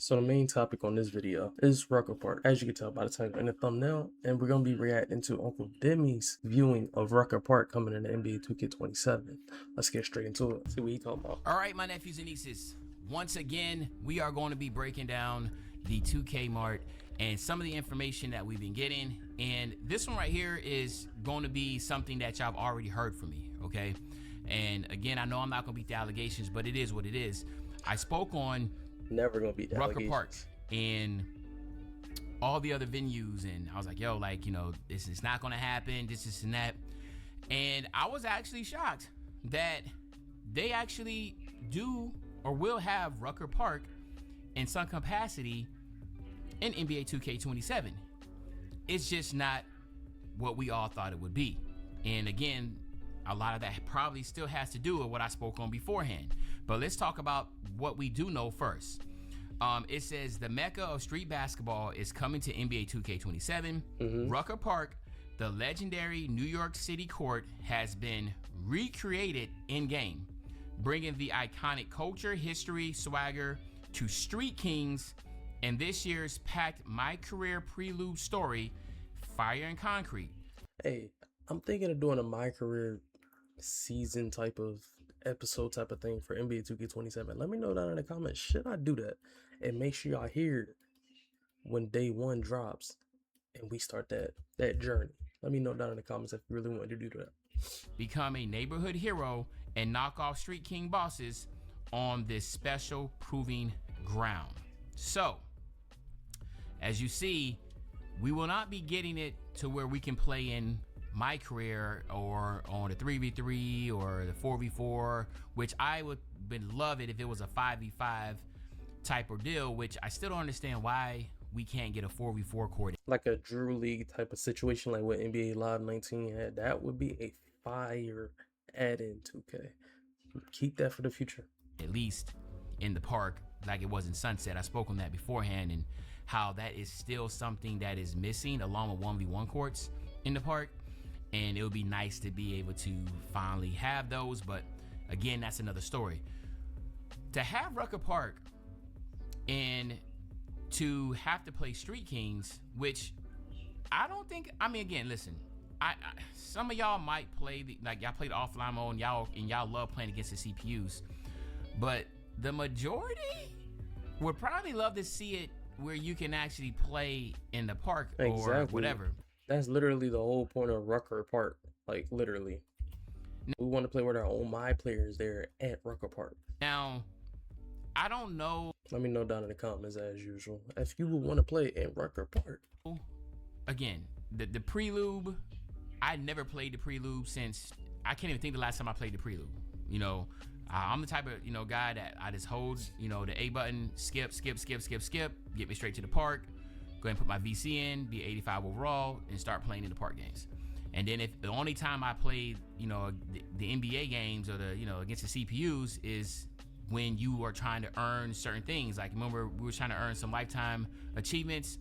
So the main topic on this video is Rucker Park, as you can tell by the title and the thumbnail, and we're going to be reacting to Uncle Demi's viewing of Rucker Park coming in the NBA 2K27. Let's get straight into it, see what he talking about. All right, my nephews and nieces, once again, we are going to be breaking down the 2K Mart and some of the information that we've been getting. And this one right here is going to be something that y'all have already heard from me, okay? And again, I know I'm not going to beat the allegations, but it is what it is. I spoke on Never gonna beat the Rucker Park allegations. and all the other venues, and I was like, yo, like, you know, this is not gonna happen, this and that. And I was actually shocked that they actually do or will have Rucker Park in some capacity in NBA 2K27. It's just not what we all thought it would be. And again, a lot of that probably still has to do with what I spoke on beforehand. But let's talk about what we do know first. It says the mecca of street basketball is coming to NBA 2K27. Rucker Park, the legendary New York City court, has been recreated in-game, bringing the iconic culture, history, swagger to Street Kings and this year's packed My Career prelude story, Fire and Concrete. Hey, I'm thinking of doing a My Career season type of episode type of thing for NBA 2K27. Let me know down in the comments, should I do that? And make sure y'all hear when day one drops and we start that journey. Let me know down in the comments if you really want to do that. Become a neighborhood hero and knock off Street King bosses on this special proving ground. So, as you see, we will not be getting it to where we can play in My Career or on the 3v3 or the 4v4, which I would love it if it was a 5v5 type of deal, which I still don't understand why we can't get a 4v4 court. Like a Drew League type of situation like what NBA Live 19 had. That would be a fire add-in 2K. Keep that for the future. At least in the park like it was in Sunset. I spoke on that beforehand and how that is still something that is missing along with 1v1 courts in the park. And it would be nice to be able to finally have those, but again, that's another story. To have Rucker Park and to have to play Street Kings, which I don't think, I mean, again, listen, I some of y'all might play y'all play the offline mode and y'all love playing against the CPUs, but the majority would probably love to see it where you can actually play in the park or whatever. That's literally the whole point of Rucker Park. Like, literally. We want to play with our own My players there at Rucker Park. Now, I don't know. Let me know down in the comments, as usual, if you would want to play at Rucker Park. Again, the Prelude, I never played the Prelude since, I can't even think the last time I played the Prelude. You know, I'm the type of, you know, guy that I just hold, you know, the A button, skip, get me straight to the park. Go ahead and put my VC in, be 85 overall, and start playing in the park games. And then if the only time I played, you know, the NBA games or the, you know, against the CPUs is when you are trying to earn certain things. Like, remember, we were trying to earn some lifetime achievements.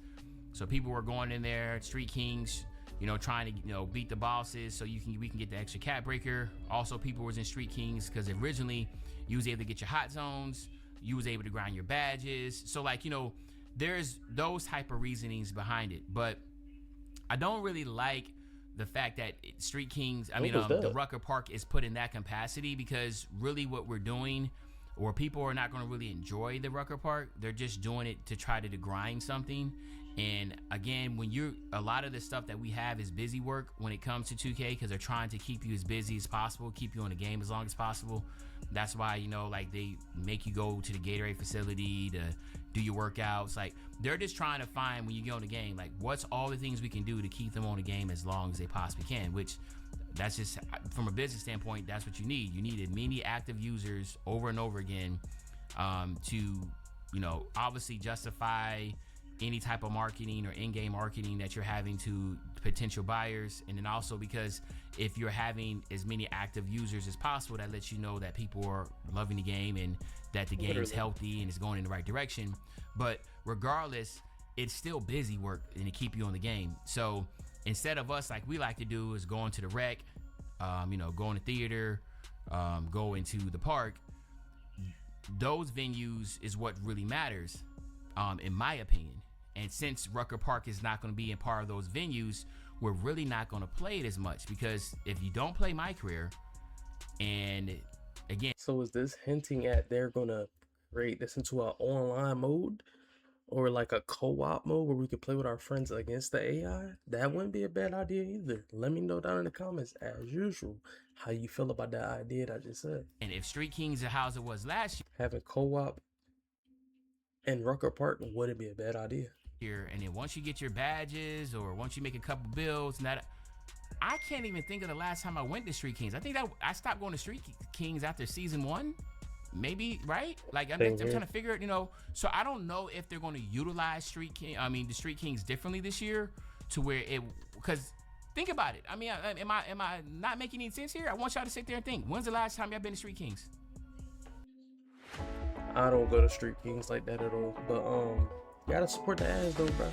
So people were going in there, Street Kings, you know, trying to, you know, beat the bosses so we can get the extra cat breaker. Also, people was in Street Kings because originally you was able to get your hot zones, you was able to grind your badges. So, like, you know, there's those type of reasonings behind it, but I don't really like the fact that Street Kings, the Rucker Park is put in that capacity, because really what we're doing, or people are not going to really enjoy the Rucker Park. They're just doing it to try to grind something. And again, a lot of the stuff that we have is busy work when it comes to 2K, because they're trying to keep you as busy as possible, keep you in the game as long as possible. That's why, you know, like, they make you go to the Gatorade facility to do your workouts. Like, they're just trying to find, when you get on the game, like, what's all the things we can do to keep them on the game as long as they possibly can, which that's just, from a business standpoint, that's what you need. You need as many active users over and over again to, you know, obviously justify any type of marketing or in-game marketing that you're having to potential buyers. And then also, because if you're having as many active users as possible, that lets you know that people are loving the game and that the game is healthy and it's going in the right direction. But regardless, it's still busy work and to keep you on the game. So instead of us, like we like to do, is going to the rec, you know, go in the theater, go into the park, those venues is what really matters. in my opinion. And since Rucker Park is not going to be in part of those venues, we're really not going to play it as much, because if you don't play My Career, and again, So is this hinting at they're gonna create this into an online mode or like a co-op mode where we could play with our friends against the AI? That wouldn't be a bad idea either. Let me know down in the comments, as usual, how you feel about that idea that I just said. and if Street Kings are how it was last Having co-op in Rucker Park wouldn't be a bad idea. year, and then once you get your badges or once you make a couple builds, and that, I can't even think of the last time I went to Street Kings. I think that I stopped going to Street Kings after season 1. Maybe, right? Like I'm trying to figure it, so I don't know if they're going to utilize the Street Kings differently this year, to where it, because think about it. I mean, am I not making any sense here? I want y'all to sit there and think. When's the last time y'all been to Street Kings? I don't go to Street Kings like that at all, but you gotta support the ads though, bro.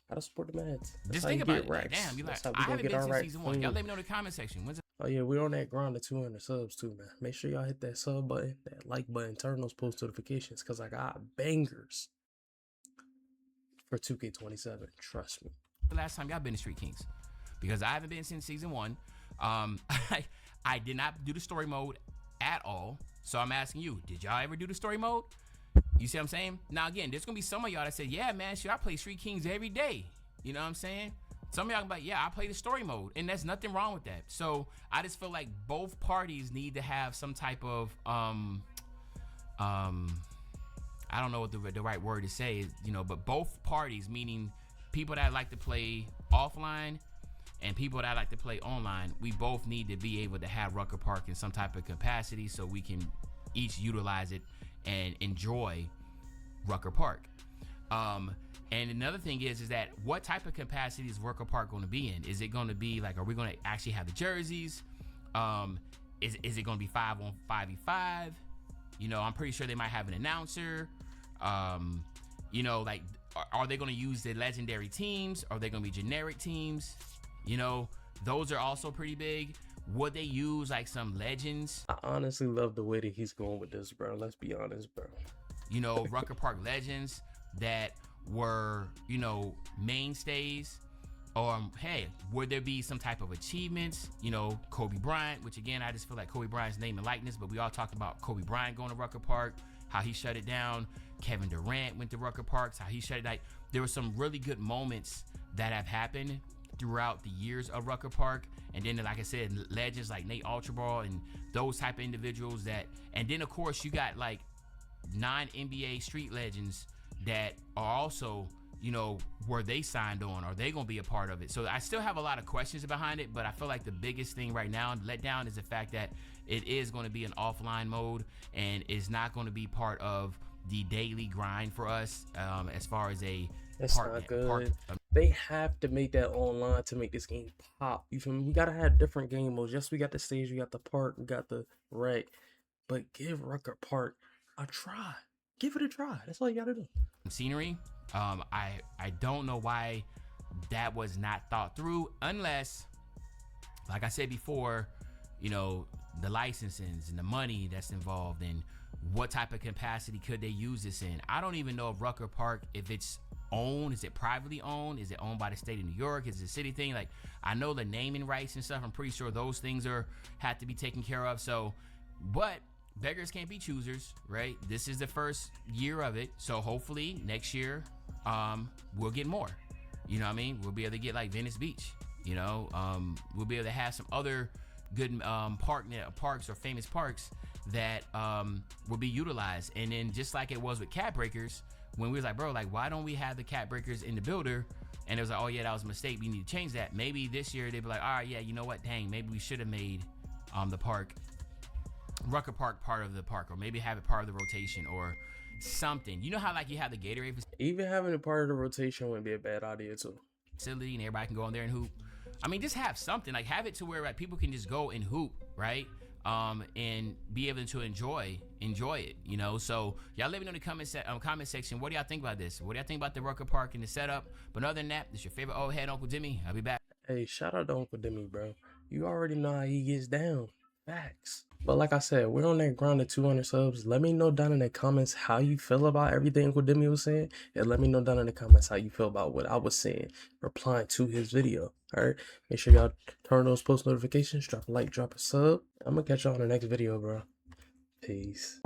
Gotta support the ads. Just think about it. Like, damn, you like, I haven't been since season 1. Y'all let me know in the comment section. Oh yeah, we're on that grind of 200 subs too, man. Make sure y'all hit that sub button, that like button, turn those post notifications, because I got bangers for 2K27. Trust me. The last time y'all been to Street Kings? Because I haven't been since season 1. I did not do the story mode at all. So I'm asking you, did y'all ever do the story mode? You see what I'm saying? Now again, there's gonna be some of y'all that say, yeah, man, shit, I play Street Kings every day. You know what I'm saying? Some of y'all gonna be like, yeah, I play the story mode, and there's nothing wrong with that. So I just feel like both parties need to have some type of I don't know what the right word to say is, but both parties, meaning people that like to play offline and people that like to play online, we both need to be able to have Rucker Park in some type of capacity so we can each utilize it and enjoy Rucker Park. And another thing is that what type of capacity is Rucker Park going to be in? Is it going to be like, are we going to actually have the jerseys? Is it going to be 5-on-5v5? I'm pretty sure they might have an announcer. Like, are they going to use the legendary teams? Are they going to be generic teams? Those are also pretty big. Would they use like some legends? I honestly love the way that he's going with this, bro. Let's be honest, bro. Rucker Park legends that were, mainstays. Or hey, would there be some type of achievements? Kobe Bryant, which again, I just feel like Kobe Bryant's name and likeness, but we all talked about Kobe Bryant going to Rucker Park, how he shut it down. Kevin Durant went to Rucker Park, how he shut it down. There were some really good moments that have happened throughout the years of Rucker Park. And then, like I said, legends like Nate Ultraball and those type of individuals that, and then of course you got like non-NBA street legends that are also, were they signed on? Are they going to be a part of it? So I still have a lot of questions behind it, but I feel like the biggest thing right now, let down, is the fact that it is going to be an offline mode and is not going to be part of the daily grind for us, as far as a It's not good. They have to make that online to make this game pop. You feel me? We gotta have different game modes. Yes, we got the stage, we got the park, we got the wreck, but give Rucker Park a try. Give it a try. That's all you gotta do. Scenery. I don't know why that was not thought through, unless, like I said before, the licensing and the money that's involved and what type of capacity could they use this in. I don't even know if Rucker Park, if it's owned, is it privately owned, is it owned by the state of New York, is it a city thing? Like, I know the naming rights and stuff, I'm pretty sure those things have to be taken care of. So, but beggars can't be choosers, right? This is the first year of it, so hopefully next year we'll get more. You know what I mean? We'll be able to get like Venice Beach. We'll be able to have some other good parks or famous parks that will be utilized. And then just like it was with Cat Breakers, when we was like, bro, like, why don't we have the Cat Breakers in the builder? And it was like, oh yeah, that was a mistake, we need to change that. Maybe this year they'd be like, all right, yeah, you know what, dang, maybe we should have made the park, Rucker Park, part of the park, or maybe have it part of the rotation or something. You know how like you have the Gatorade Even having it part of the rotation wouldn't be a bad idea too. facility and everybody can go in there and hoop. I mean, just have something, like have it to where like people can just go and hoop, right? And be able to enjoy it, So y'all let me know in the comment section, what do y'all think about this? What do y'all think about the Rucker Park and the setup? But other than that, this is your favorite old head, Uncle Demi. I'll be back. Hey, shout out to Uncle Demi, bro. You already know how he gets down. Facts. But like I said, we're on that grind of 200 subs. Let me know down in the comments how you feel about everything what Demi was saying. And let me know down in the comments how you feel about what I was saying, replying to his video. Alright? Make sure y'all turn those post notifications, drop a like, drop a sub. I'm gonna catch y'all in the next video, bro. Peace.